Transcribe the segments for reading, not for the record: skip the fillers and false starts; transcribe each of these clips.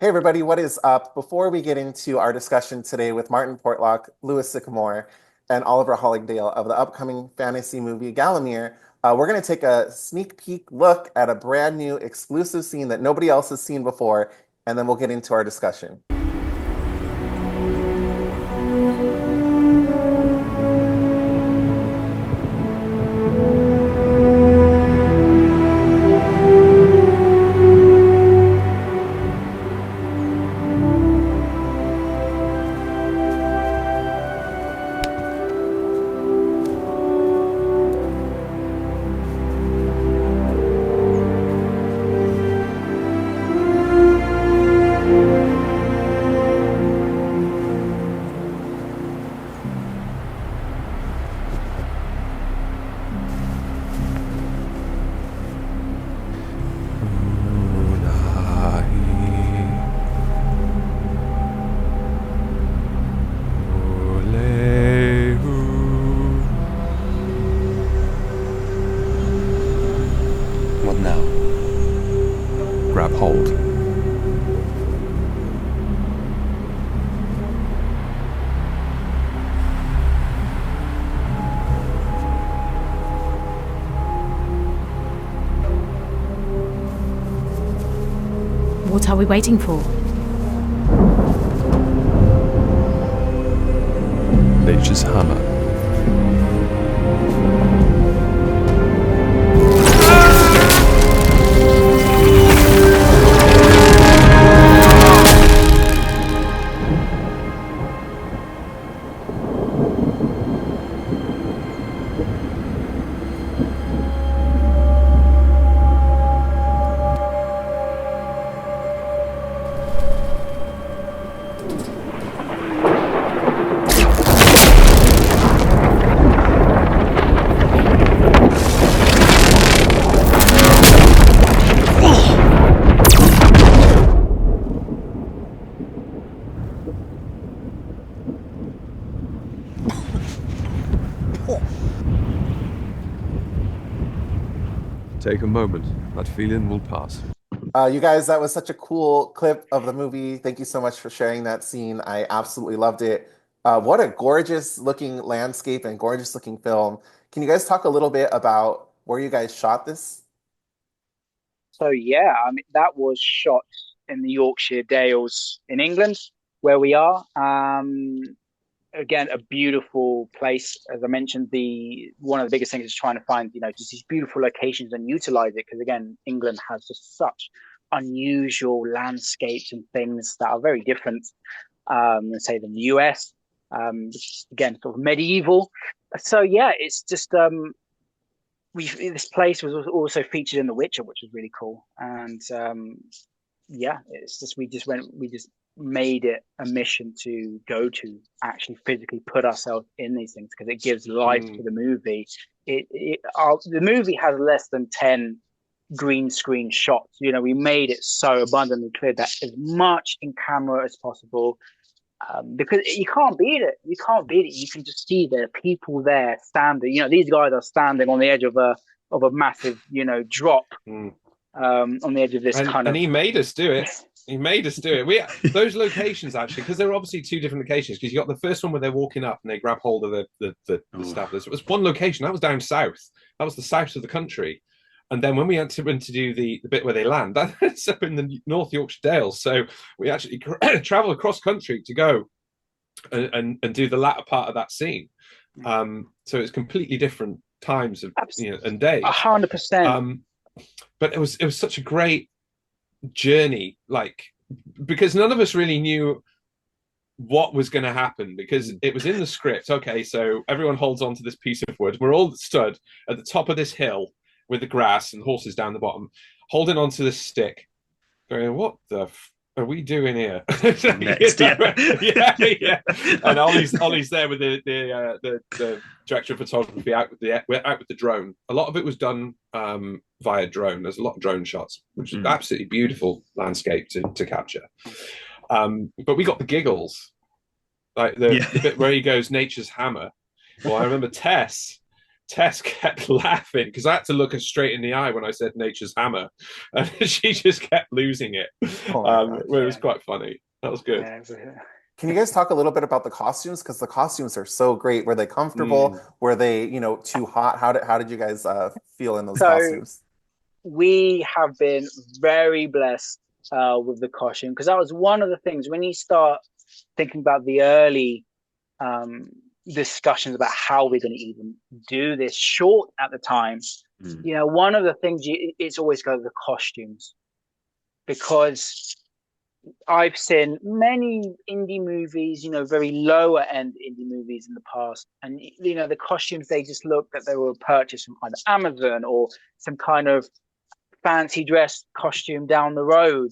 Hey everybody, what is up? Before we get into our discussion today with Martin Portlock, Louis Sycamore, and Oliver Hollingdale of the upcoming fantasy movie Gallowmere, we're going to take a sneak peek look at a brand new exclusive scene that nobody else has seen before, and then we'll get into our discussion. What now? Grab hold. What are we waiting for? Nature's hammer. Take a moment. That feeling will pass. You guys, that was such a cool clip of the movie. Thank you so much for sharing that scene. I absolutely loved it. What a gorgeous looking landscape and gorgeous looking film. Can you guys talk a little bit about where you guys shot this? So yeah, I mean that was shot in the Yorkshire Dales in England, where we are. Again, a beautiful place. As I mentioned, the one of the biggest things is trying to find, just these beautiful locations and utilize it. Because again, England has just such unusual landscapes and things that are very different, say, than the US, which is again sort of medieval. So yeah, it's just we this place was also featured in The Witcher, which was really cool. And yeah, it's just we just made it a mission to go to actually physically put ourselves in these things because it gives life to the movie. The movie has less than 10 green screen shots. We made it so abundantly clear that as much in camera as possible. Because you can't beat it. You can't beat it. You can just see the people there standing. These guys are standing on the edge of a massive, drop on the edge of this and he made us do it. He made us do it. Those locations actually, because there were obviously two different locations. Because you got the first one where they're walking up and they grab hold of the staff. It was one location that was down south. That was the south of the country. And then when we went to do the bit where they land, that's up in the North Yorkshire Dales. So we actually travel across country to go and do the latter part of that scene. So it's completely different times of and days. 100%. But it was such a great journey, because none of us really knew what was going to happen because it was in the script. Okay, so everyone holds on to this piece of wood. We're all stood at the top of this hill with the grass and horses down the bottom, holding onto this stick, going, "What the are we doing here?" Next, yeah. And Ollie's there with the director of photography out with the drone. A lot of it was done via drone. There's a lot of drone shots, which is absolutely beautiful landscape to capture. But we got the giggles, like the bit where he goes, "Nature's hammer." Well, I remember Tess Tess kept laughing because I had to look her straight in the eye when I said nature's hammer, and she just kept losing it. Oh my gosh. It was quite funny. That was good. Yeah, Can you guys talk a little bit about the costumes? Because the costumes are so great. Were they comfortable? Mm. Were they, too hot? How did you guys feel in those so costumes? we have been very blessed with the costume, because that was one of the things when you start thinking about the early um, discussions about how we're going to even do this short at the time. One of the things it's always go to the costumes, because I've seen many indie movies, very lower end indie movies in the past, and the costumes, they just look that they were purchased from either Amazon or some kind of fancy dress costume down the road,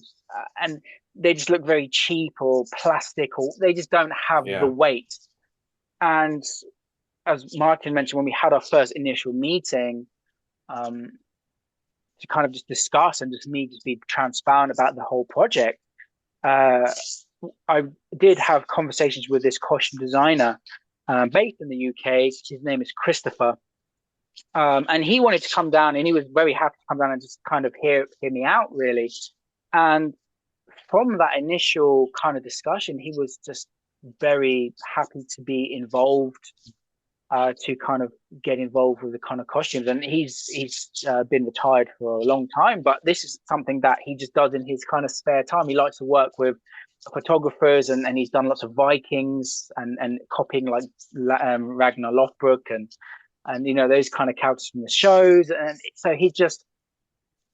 and they just look very cheap or plastic, or they just don't have the weight. And as Martin mentioned, when we had our first initial meeting, to kind of just discuss and just be transparent about the whole project, I did have conversations with this costume designer based in the UK. His name is Christopher. And he wanted to come down, and he was very happy to come down and just kind of hear me out, really. And from that initial kind of discussion, he was just very happy to be involved, to kind of get involved with the kind of costumes. And he's been retired for a long time, but this is something that he just does in his kind of spare time. He likes to work with photographers, and he's done lots of Vikings and copying like Ragnar Lothbrok and those kind of characters from the shows. And so he just,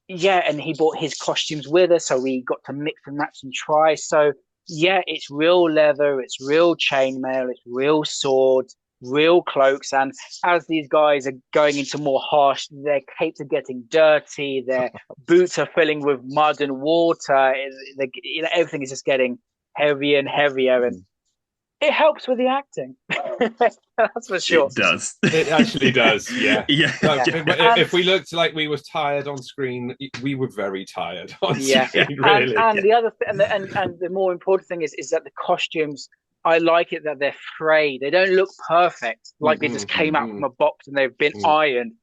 and he brought his costumes with us, so we got to mix and match and try. So it's real leather, it's real chainmail, it's real swords, real cloaks. And as these guys are going into more harsh, their capes are getting dirty, their boots are filling with mud and water, everything is just getting heavier and heavier, and it helps with the acting. That's for sure. It does. It actually does. Yeah. Yeah. If we looked like we were tired on screen, we were very tired on Yeah. screen. Really. And the other and the more important thing is that the costumes, I like it that they're frayed. They don't look perfect, like they just came out from a box and they've been ironed.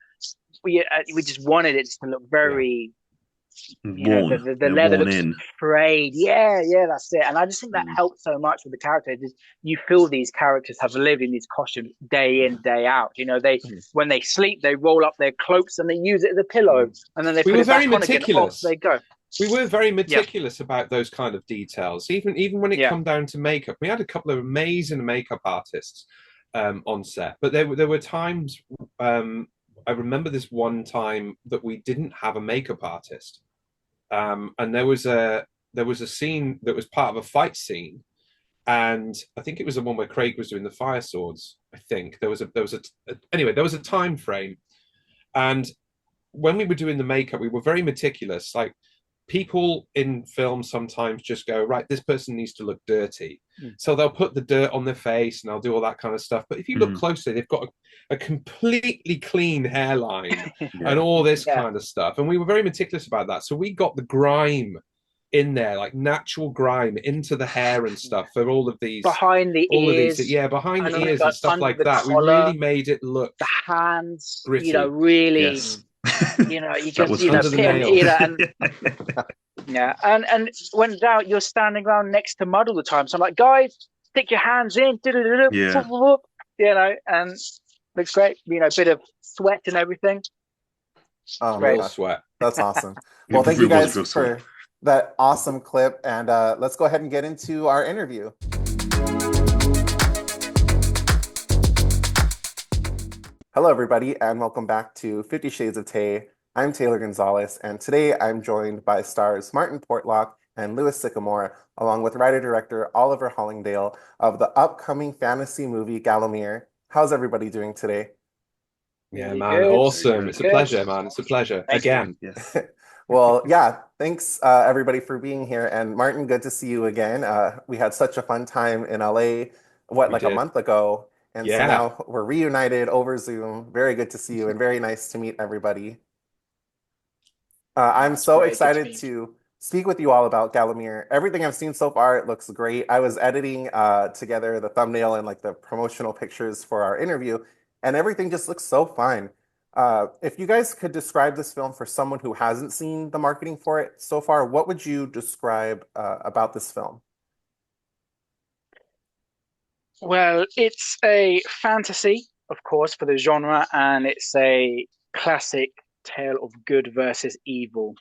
We just wanted it to look very worn. The leather looks frayed. Yeah, that's it. And I just think that helps so much with the characters. You feel these characters have lived in these costumes day in, day out. They when they sleep, they roll up their cloaks and they use it as a pillow, and then they put it back on again. Off they go. We were very meticulous about those kind of details, even when it come down to makeup. We had a couple of amazing makeup artists on set, but there were times. I remember this one time that we didn't have a makeup artist, and there was a scene that was part of a fight scene, and I think it was the one where Craig was doing the fire swords. I think there was a time frame, and when we were doing the makeup, we were very meticulous. Like, people in film sometimes just go, right, this person needs to look dirty. So they'll put the dirt on their face and they'll do all that kind of stuff. But if you look closely, they've got a completely clean hairline and all this kind of stuff. And we were very meticulous about that. So we got the grime in there, like natural grime into the hair and stuff for all of these. Behind the ears. Behind the ears and stuff like that. Collar, we really made it look. The hands, gritty. Really. Yes. You just and when doubt, you're standing around next to mud all the time, so I'm like, guys, stick your hands in, and looks great, bit of sweat and everything. Oh, great. Sweat. That's awesome. Well, thank you guys for that awesome clip, and let's go ahead and get into our interview. Hello, everybody, and welcome back to 50 Shades of Tay. I'm Taylor Gonzalez, and today I'm joined by stars Martin Portlock and Louis Sycamore, along with writer-director Oliver Hollingdale of the upcoming fantasy movie Gallowmere. How's everybody doing today? Yeah, man, awesome. It's a pleasure, man. It's a pleasure. Again. Yes. Well, yeah, thanks everybody for being here. And Martin, good to see you again. We had such a fun time in LA, a month ago. And so now we're reunited over Zoom. Very good to see you and very nice to meet everybody. I'm so excited to speak with you all about Gallowmere. Everything I've seen so far, it looks great. I was editing together the thumbnail and the promotional pictures for our interview. and everything just looks so fine. If you guys could describe this film for someone who hasn't seen the marketing for it so far, what would you describe about this film? Well, it's a fantasy, of course, for the genre, and it's a classic tale of good versus evil,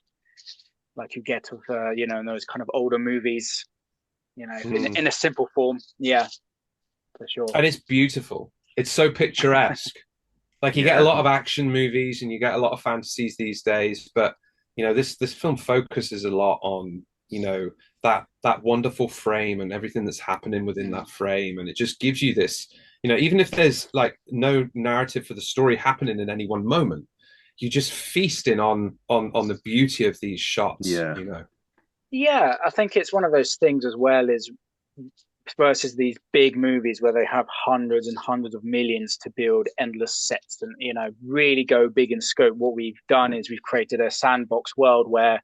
like you get with in those kind of older movies, in a simple form. Yeah, for sure. And it's beautiful. It's so picturesque. Like you get a lot of action movies and you get a lot of fantasies these days, but this film focuses a lot on that wonderful frame and everything that's happening within that frame, and it just gives you this, even if there's like no narrative for the story happening in any one moment, you just feasting on the beauty of these shots. Yeah, I think it's one of those things as well as versus these big movies where they have hundreds and hundreds of millions to build endless sets and really go big in scope. What we've done is we've created a sandbox world where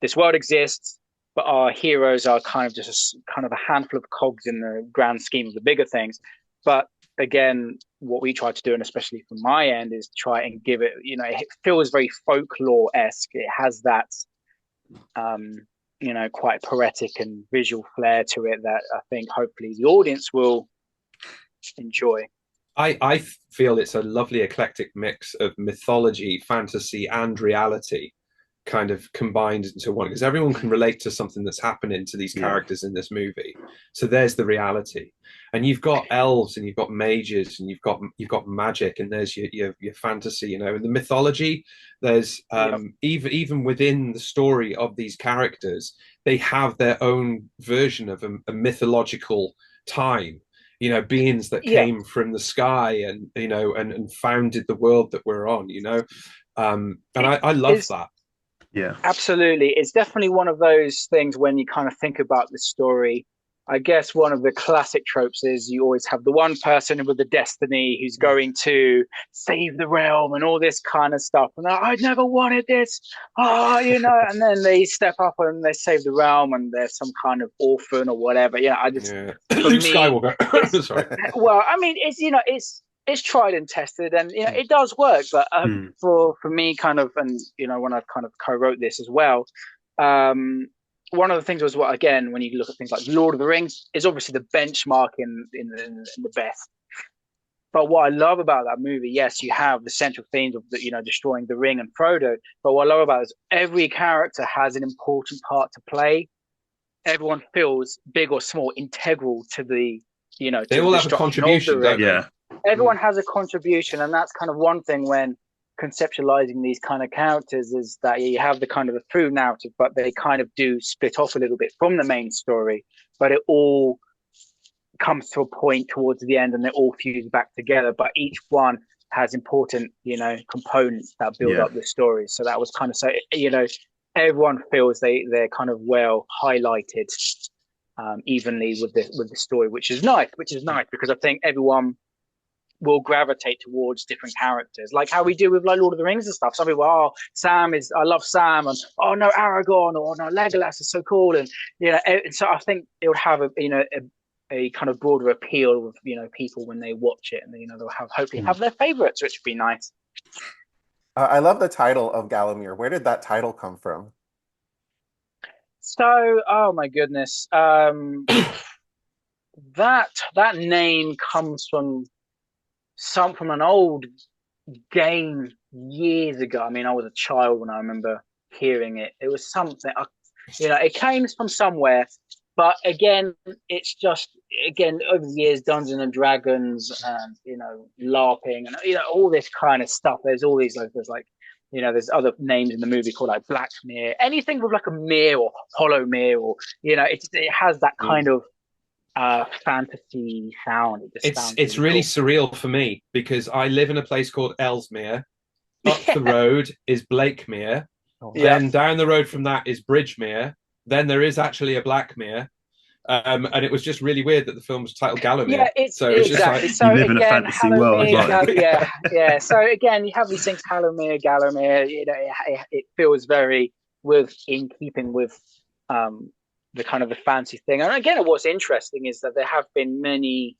this world exists, but our heroes are kind of just a handful of cogs in the grand scheme of the bigger things. But again, what we try to do, and especially from my end, is try and give it, it feels very folklore-esque. It has that quite poetic and visual flair to it that I think hopefully the audience will enjoy. I feel it's a lovely eclectic mix of mythology, fantasy, and reality kind of combined into one, because everyone can relate to something that's happening to these characters in this movie. So there's the reality, and you've got elves and you've got mages and you've got magic, and there's your fantasy, and the mythology. There's even within the story of these characters, they have their own version of a mythological time, beings that came from the sky and and founded the world that we're on, and I love that. Yeah, absolutely. It's definitely one of those things when you kind of think about the story. I guess one of the classic tropes is you always have the one person with the destiny who's going to save the realm and all this kind of stuff. And I never wanted this. And then they step up and they save the realm and they're some kind of orphan or whatever. Luke Skywalker. Sorry. Well, I mean, it's tried and tested, and it does work. But for me, kind of, and when I kind of co-wrote this as well, one of the things was again, when you look at things like Lord of the Rings, is obviously the benchmark in the best. But what I love about that movie, yes, you have the central themes of destroying the ring and Frodo. But what I love about it is every character has an important part to play. Everyone feels big or small, integral to the they all have a contribution, don't they? Everyone has a contribution, and that's kind of one thing when conceptualizing these kind of characters, is that you have the kind of a through narrative, but they kind of do split off a little bit from the main story, but it all comes to a point towards the end and they all fuse back together, but each one has important components that build up the story. So that was kind of, so everyone feels they're kind of well highlighted evenly with the story, which is nice because I think everyone will gravitate towards different characters, like how we do with like Lord of the Rings and stuff. Some people, I love Sam, and no, Aragorn, or no, Legolas is so cool, and so I think it would have a kind of broader appeal with people when they watch it, and they'll hopefully have their favorites, which would be nice. I love the title of Gallowmere. Where did that title come from? So, oh my goodness, that name comes from an old game years ago. I mean, I was a child when I remember hearing it. It was something, it came from somewhere. But again, it's just, over the years, Dungeons and Dragons and, LARPing and, all this kind of stuff. There's all these, there's other names in the movie called like Blackmere, anything with like a mere or Hollowmere, or, it has that kind of fantasy sound. It's really surreal for me because I live in a place called Ellesmere. Up the road is Blakemere. Then down the road from that is Bridgemere. Then there is actually a Blackmere. And it was just really weird that the film was titled Gallowmere. Yeah, it's exactly. So you live in a fantasy world as well. Yeah. So again, you have these things, Hallowmere, Gallowmere. It feels very in keeping with the kind of the fancy thing. And again, what's interesting is that there have been many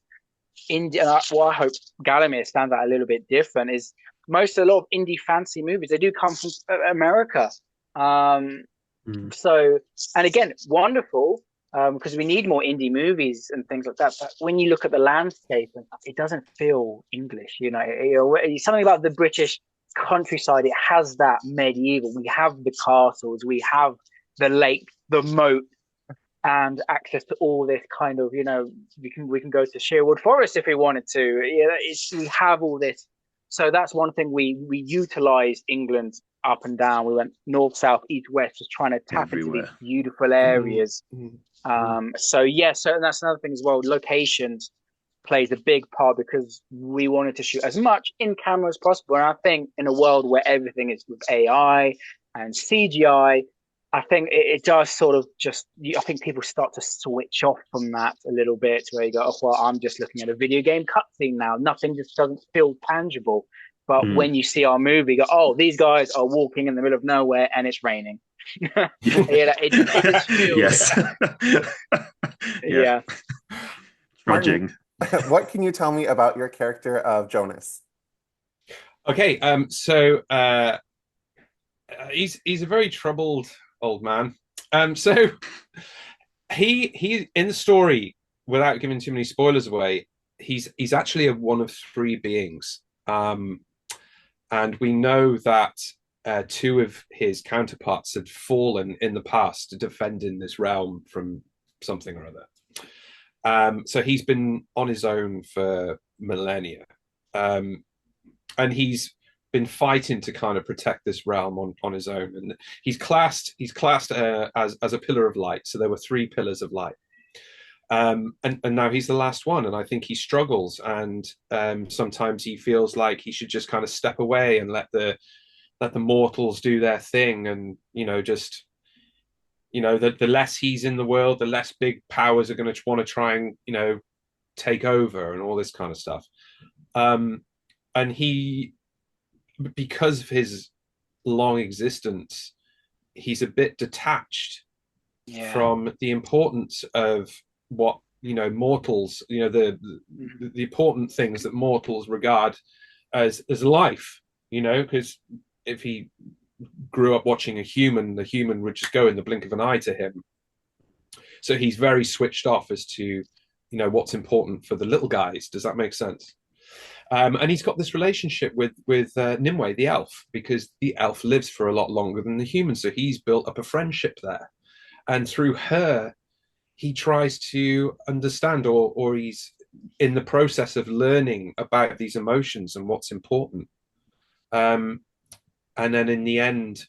indie, and I hope Gallowmere stands out a little bit different, is a lot of indie fantasy movies, they do come from America. So, and again, wonderful, because we need more indie movies and things like that. But when you look at the landscape, it doesn't feel English. Something about the British countryside. It has that medieval. We have the castles, we have the lake, the moat, and access to all this kind of. We can go to Sherwood Forest if we wanted to. We have all this. So that's one thing we utilized England up and down. We went north, south, east, west, just trying to tap into these beautiful areas. So and that's another thing as well. Locations plays a big part because we wanted to shoot as much in camera as possible. And I think in a world where everything is with AI and CGI, I think it does sort of I think people start to switch off from that a little bit, where you go, oh, well, I'm just looking at a video game cutscene now. Nothing just doesn't feel tangible. But when you see our movie, you go, oh, these guys are walking in the middle of nowhere and it's raining. It just feels, yeah. Trudging. What can you tell me about your character of Jonas? Okay, so he's a very troubled old man. So he in the story, without giving too many spoilers away, he's actually one of three beings. And we know that two of his counterparts had fallen in the past defending this realm from something or other. So he's been on his own for millennia. And he's been fighting to kind of protect this realm on his own. And he's classed as a pillar of light. So there were three pillars of light. And now he's the last one, and I think he struggles, and sometimes he feels like he should just kind of step away and let the mortals do their thing, and the less he's in the world, the less big powers are going to want to try and take over and all this kind of stuff. And he, because of his long existence, he's a bit detached from the importance of what mortals, the important things that mortals regard as life, because if he grew up watching a human, the human would just go in the blink of an eye to him. So he's very switched off as to what's important for the little guys. Does that make sense? And he's got this relationship with Nimue, the elf, because the elf lives for a lot longer than the human, so he's built up a friendship there, and through her he tries to understand, or he's in the process of learning about these emotions and what's important. And then in the end,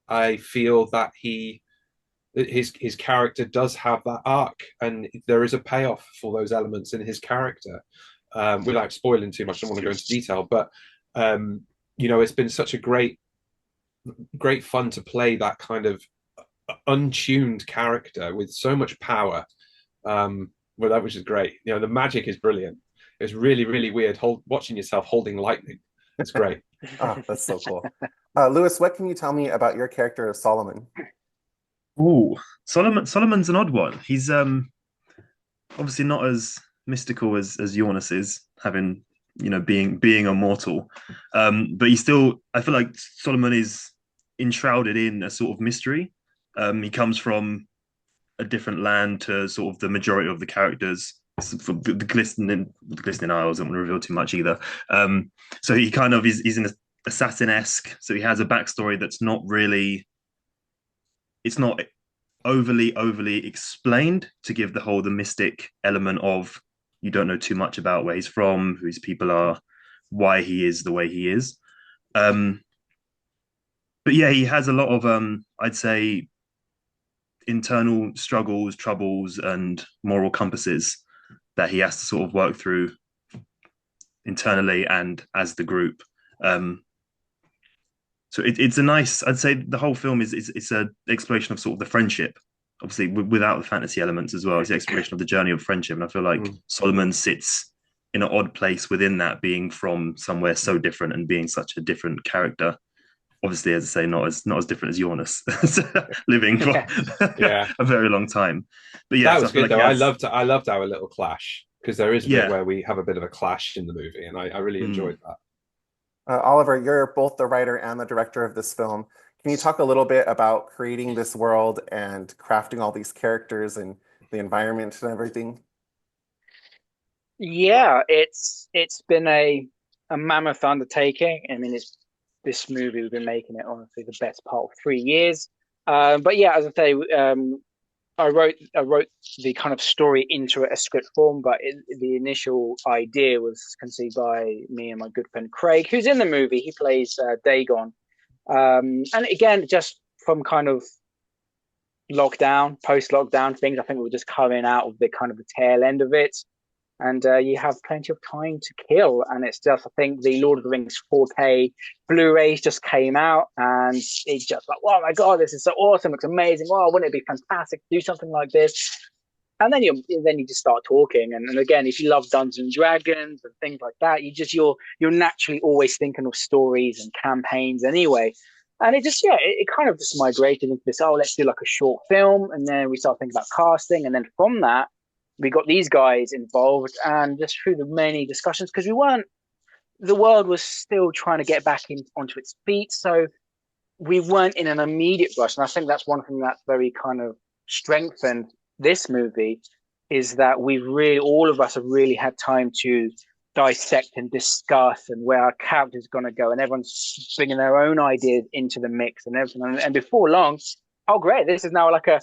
I feel that his character does have that arc, and there is a payoff for those elements in his character. Without spoiling too much, I don't want to go into detail, but it's been such a great fun to play that kind of untuned character with so much power, which is great. The magic is brilliant. It's really, really weird watching yourself holding lightning. It's great. Oh, that's so cool. Lewis, what can you tell me about your character of Solomon? Oh, Solomon's an odd one. He's obviously not as mystical as Jonas is, having being immortal, but I feel like Solomon is enshrouded in a sort of mystery. He comes from a different land to sort of the majority of the characters. The glistening Isles, I don't want to reveal too much either. So he kind of he's an assassin-esque. So he has a backstory that's not really, it's not overly explained to give the mystic element of you don't know too much about where he's from, who his people are, why he is the way he is. But yeah, he has a lot of I'd say internal struggles, troubles, and moral compasses that he has to sort of work through internally and as the group. So it's a nice, I'd say the whole film it's an exploration of sort of the friendship, obviously without the fantasy elements as well. It's the exploration of the journey of friendship, and I feel like Solomon sits in an odd place within that, being from somewhere so different and being such a different character. Obviously, as I say, not as different as Jonas, living for a very long time. But yeah, that was good though. I loved our little clash. because there is a bit Yeah. where we have a bit of a clash in the movie, and I really enjoyed that. Oliver, you're both the writer and the director of this film. Can you talk a little bit about creating this world and crafting all these characters and the environment and everything? Yeah, it's been a mammoth undertaking. I mean, it's this movie we've been making it honestly the best part of 3 years. But yeah, as I say, I wrote the kind of story into a script form, but the initial idea was conceived by me and my good friend Craig, who's in the movie. He plays Dagon, and again, just from kind of post-lockdown things. I think we were just coming out of the kind of the tail end of it, and you have plenty of time to kill. And it's just, I think the Lord of the Rings 4K Blu-rays just came out, and it's just like, oh my god, this is so awesome! It's amazing! Wow, wouldn't it be fantastic to do something like this? And then you just start talking, and again, if you love Dungeons and Dragons and things like that, you're naturally always thinking of stories and campaigns anyway. And it kind of just migrated into this, oh, let's do like a short film. And then we start thinking about casting. And then from that, we got these guys involved, and just through the many discussions, because the world was still trying to get back onto its feet. So we weren't in an immediate rush. And I think that's one thing that's very kind of strengthened this movie, is that all of us have really had time to dissect and discuss and where our character's going to go, and everyone's bringing their own ideas into the mix and everything. And before long, oh great, this is now like a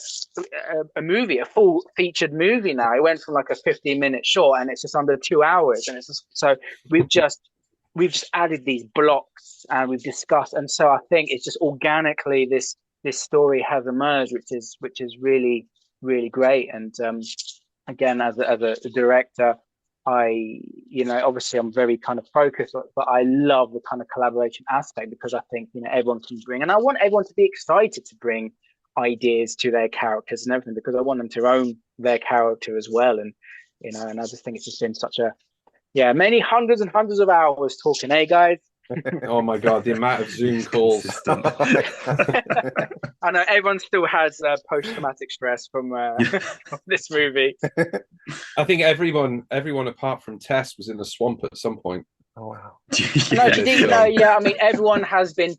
movie, a full featured movie now. It went from like a 15-minute short, and it's just under 2 hours, and it's just, so we've just added these blocks, and we've discussed, and so I think it's just organically this story has emerged, which is really, really great. And again, as a director, obviously I'm very kind of focused, but I love the kind of collaboration aspect, because I think, everyone can bring, and I want everyone to be excited to bring ideas to their characters and everything, because I want them to own their character as well. And, and I just think it's just been such many hundreds and hundreds of hours talking, hey guys. Oh my god, the amount of Zoom calls. I know everyone still has post-traumatic stress from this movie. I think everyone apart from Tess was in the swamp at some point. Oh wow! I mean, everyone has been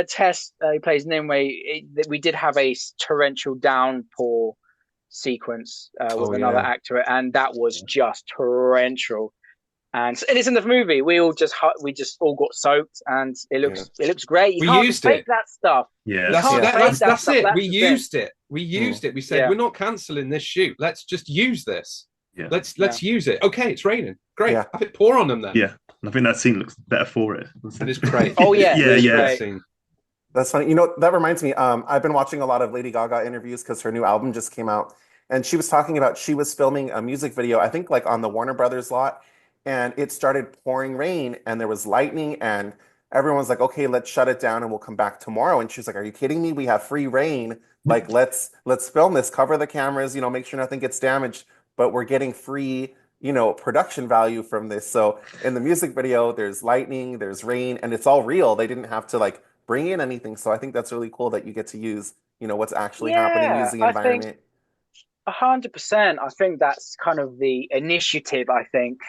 Tess, who plays Nimue. We did have a torrential downpour sequence with another actor, and that was just torrential. And it is in the movie. We just all got soaked, and it looks great. You can't fake that stuff. Yeah, that's it. We used it. We said, we're not cancelling this shoot. Let's just use this. Yeah. Let's use it. Okay, it's raining. Great. Yeah. Have it pour on them then. Yeah. I think that scene looks better for it. And it's great. Oh yeah. Yeah. That's funny. That reminds me. I've been watching a lot of Lady Gaga interviews because her new album just came out, and she was talking about she was filming a music video, I think like on the Warner Brothers lot, and it started pouring rain, and there was lightning, and everyone's like, okay, let's shut it down and we'll come back tomorrow. And she's like, are you kidding me? We have free reign. Like, let's film this, cover the cameras, make sure nothing gets damaged, but we're getting free, production value from this. So in the music video, there's lightning, there's rain, and it's all real. They didn't have to like bring in anything. So I think that's really cool that you get to use, what's actually happening using the environment. 100%. I think that's kind of the initiative, I think.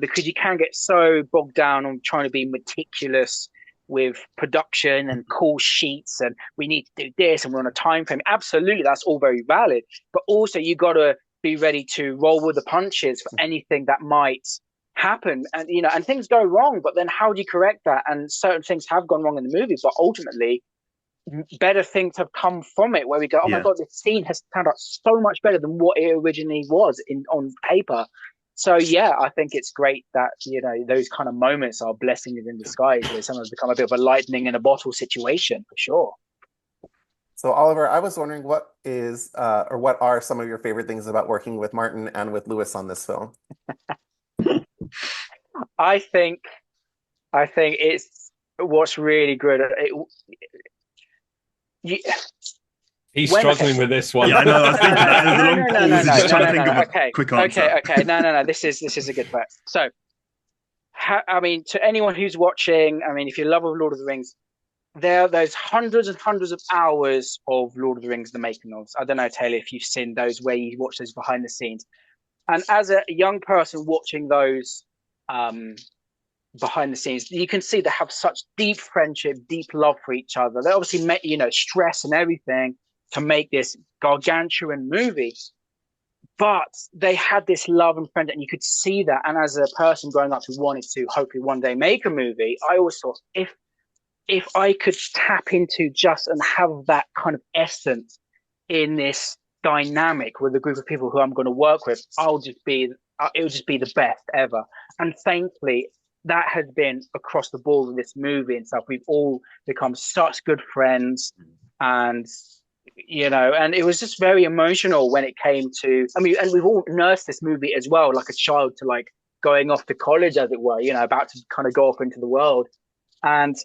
Because you can get so bogged down on trying to be meticulous with production and call sheets, and we need to do this, and we're on a time frame. Absolutely, that's all very valid. But also, you got to be ready to roll with the punches for anything that might happen. And and things go wrong. But then, how do you correct that? And certain things have gone wrong in the movie, but ultimately, better things have come from it. Where we go, oh my god, this scene has turned out so much better than what it originally was on paper. So yeah, I think it's great that those kind of moments are blessings in disguise. They sometimes become a bit of a lightning in a bottle situation, for sure. So Oliver, I was wondering what are some of your favorite things about working with Martin and with Lewis on this film? I think it's what's really good. He's struggling with this one. Yeah, I know. I was thinking that was a long pause. Just trying to think of a quick answer. Okay. No. This is a good bet. So, to anyone who's watching, if you love Lord of the Rings, there's hundreds and hundreds of hours of Lord of the Rings, the making ofs. I don't know, Taylor, if you've seen those where you watch those behind the scenes. And as a young person watching those behind the scenes, you can see they have such deep friendship, deep love for each other. They obviously make, stress and everything to make this gargantuan movie, but they had this love and friendship, and you could see that. And as a person growing up who wanted to hopefully one day make a movie, I always thought, if I could tap into just and have that kind of essence in this dynamic with a group of people who I'm going to work with, it'll just be the best ever. And thankfully, that has been across the board with this movie and stuff. We've all become such good friends, and and it was just very emotional when it came to. I mean, and we've all nursed this movie as well, like a child to like going off to college, as it were. About to kind of go off into the world, and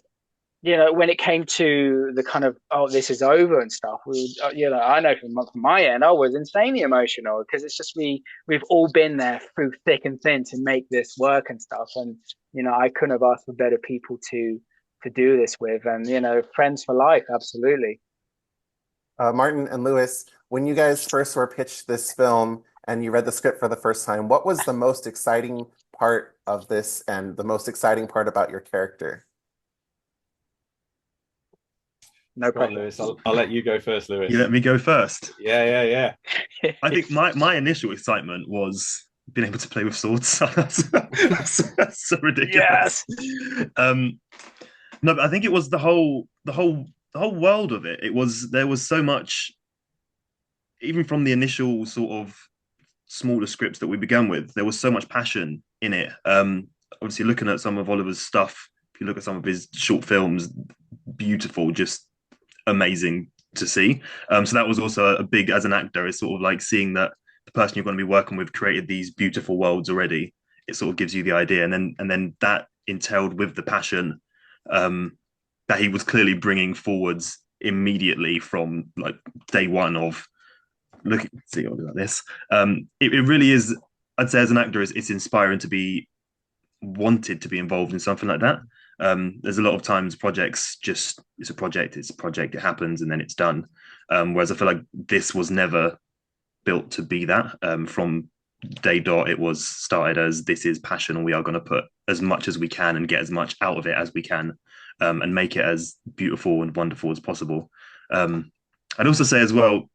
when it came to the kind of, oh, this is over and stuff, I know from my end, I was insanely emotional because it's just we've all been there through thick and thin to make this work and stuff. And, I couldn't have asked for better people to do this with. And, friends for life, absolutely. Martin and Lewis, when you guys first were pitched this film and you read the script for the first time, what was the most exciting part of this and the most exciting part about your character? No problem, Lewis. I'll let you go first, Lewis. You let me go first. Yeah. I think my initial excitement was being able to play with swords. that's so ridiculous. Yes. No, but I think it was the whole world of it. There was so much, even from the initial sort of smaller scripts that we began with, there was so much passion in it. Obviously, looking at some of Oliver's stuff, if you look at some of his short films, beautiful, just amazing to see. So that was also a big, as an actor, is sort of like seeing that the person you're going to be working with created these beautiful worlds already. It sort of gives you the idea, and then that entailed with the passion that he was clearly bringing forwards immediately from like day one of see, I'll do like this. It really is. I'd say as an actor, it's inspiring to be wanted to be involved in something like that. There's a lot of times projects just it's a project, it happens and then it's done. Whereas I feel like this was never built to be that. From day dot, it was started as this is passion and we are going to put as much as we can and get as much out of it as we can, and make it as beautiful and wonderful as possible. I'd also say as well,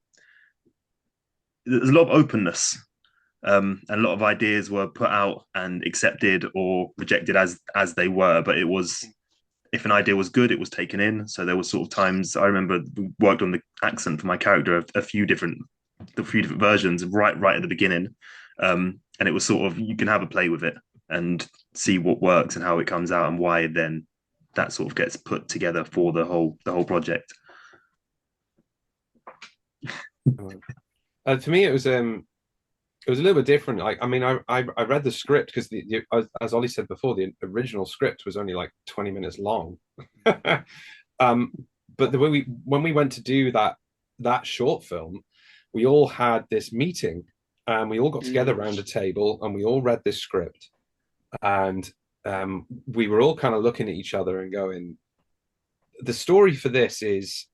there's a lot of openness. And a lot of ideas were put out and accepted or rejected as they were, but it was, if an idea was good, it was taken in. So there was sort of times, I remember we worked on the accent for my character a few different versions right at the beginning, and it was sort of, you can have a play with it and see what works and how it comes out and why then that sort of gets put together for the whole project. For me, it was a little bit different. I read the script because as Ollie said before, the original script was only like 20 minutes long. But when we went to do that short film, we all had this meeting and we all got together around a table and we all read this script, and we were all kind of looking at each other and going, the story for this is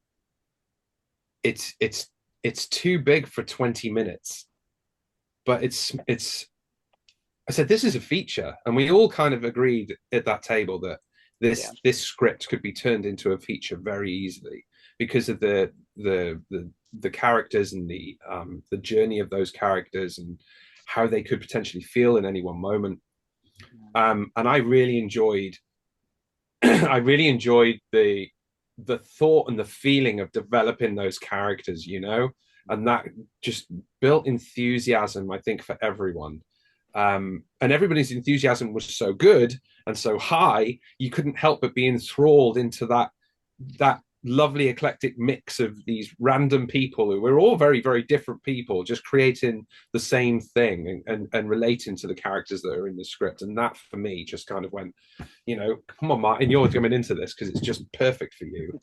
it's too big for 20 minutes. But I said, this is a feature. And we all kind of agreed at that table that this script could be turned into a feature very easily because of the characters and the journey of those characters and how they could potentially feel in any one moment. And I really enjoyed the thought and the feeling of developing those characters, and that just built enthusiasm, I think, for everyone. And everybody's enthusiasm was so good and so high, you couldn't help but be enthralled into that lovely eclectic mix of these random people who were all very, very different people, just creating the same thing and relating to the characters that are in the script. And that, for me, just kind of went, come on, Martin, you're coming into this because it's just perfect for you.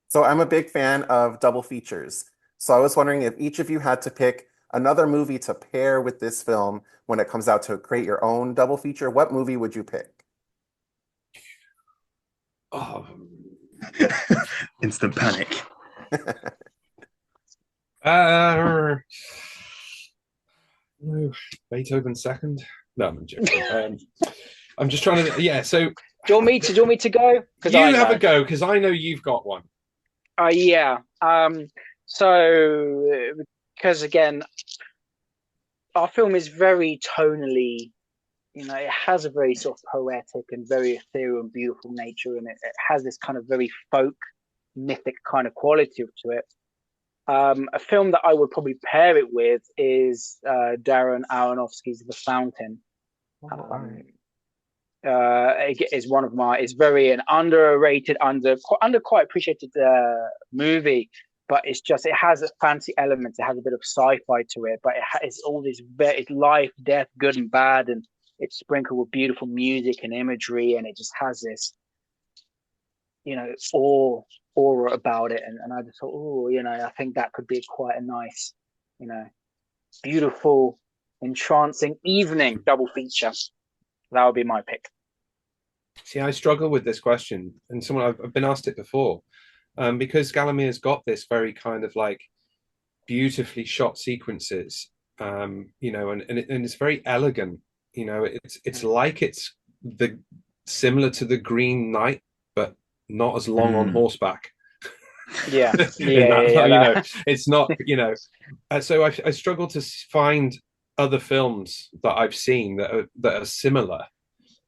So I'm a big fan of double features. So I was wondering if each of you had to pick another movie to pair with this film when it comes out to create your own double feature, what movie would you pick? Oh, instant panic. Beethoven second. No, I'm joking. I'm just trying to. Yeah. So Do you want me to go? you have a go because I know you've got one. Yeah. So because again, our film is very tonally, it has a very sort of poetic and very ethereal and beautiful nature, and it has this kind of very folk, mythic kind of quality to it. A film that I would probably pair it with is Darren Aronofsky's The Fountain. Is one of my. It's very an underrated, quite appreciated movie, but it has a fancy elements. It has a bit of sci-fi to it, but it's all this. It's life, death, good and bad, and it's sprinkled with beautiful music and imagery, and it just has this, aura about it. And I just thought, I think that could be quite a nice, beautiful, entrancing evening double feature. That would be my pick. See, I struggle with this question, and I've been asked it before, because Gallomere's got this very kind of like beautifully shot sequences, and it's very elegant. It's like it's similar to the Green Knight, but not as long on horseback. Yeah, it's not. So I struggle to find other films that I've seen that are similar.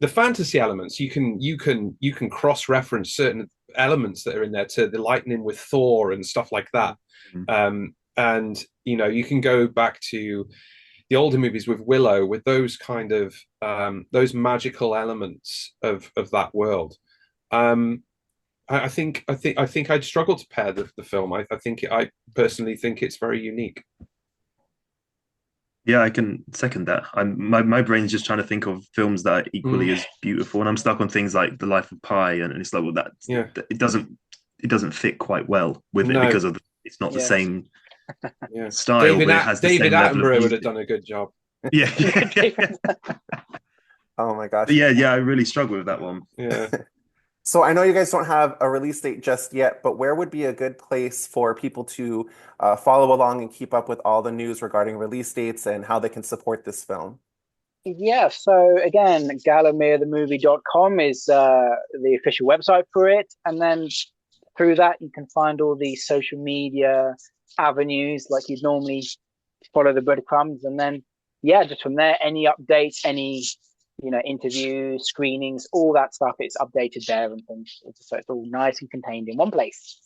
The fantasy elements, you can cross-reference certain elements that are in there to the lightning with Thor and stuff like that. And you can go back to the older movies with Willow, with those kind of those magical elements of that world. I think I'd struggle to pair the film. I personally think it's very unique. Yeah, I can second that. My brain's just trying to think of films that are equally as beautiful, and I'm stuck on things like The Life of Pi, and it's like, well, it doesn't fit quite well with it because it's not the same style. David Attenborough would have done a good job. Yeah. Oh my gosh. But yeah, I really struggle with that one. Yeah. So I know you guys don't have a release date just yet, but where would be a good place for people to follow along and keep up with all the news regarding release dates and how they can support this film? Yeah, so again, GallomereTheMovie.com is the official website for it. And then through that, you can find all the social media avenues like you'd normally follow the breadcrumbs. And then, just from there, any updates, any interviews, screenings, all that stuff, it's updated there and things. So it's all nice and contained in one place.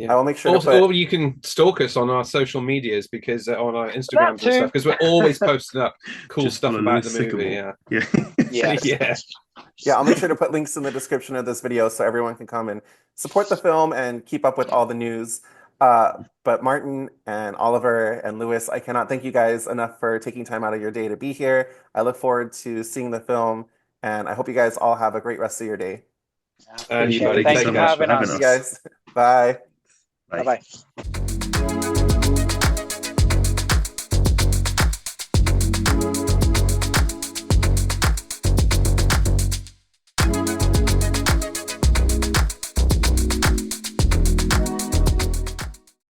I will make sure or you can stalk us on our social medias, because on our Instagrams and stuff, because we're always posting up cool stuff about the movie. Yeah, I'll make sure to put links in the description of this video so everyone can come and support the film and keep up with all the news. But Martin and Oliver and Lewis, I cannot thank you guys enough for taking time out of your day to be here. I look forward to seeing the film, and I hope you guys all have a great rest of your day. Thank you for having us. You guys. Bye. Bye. Bye-bye.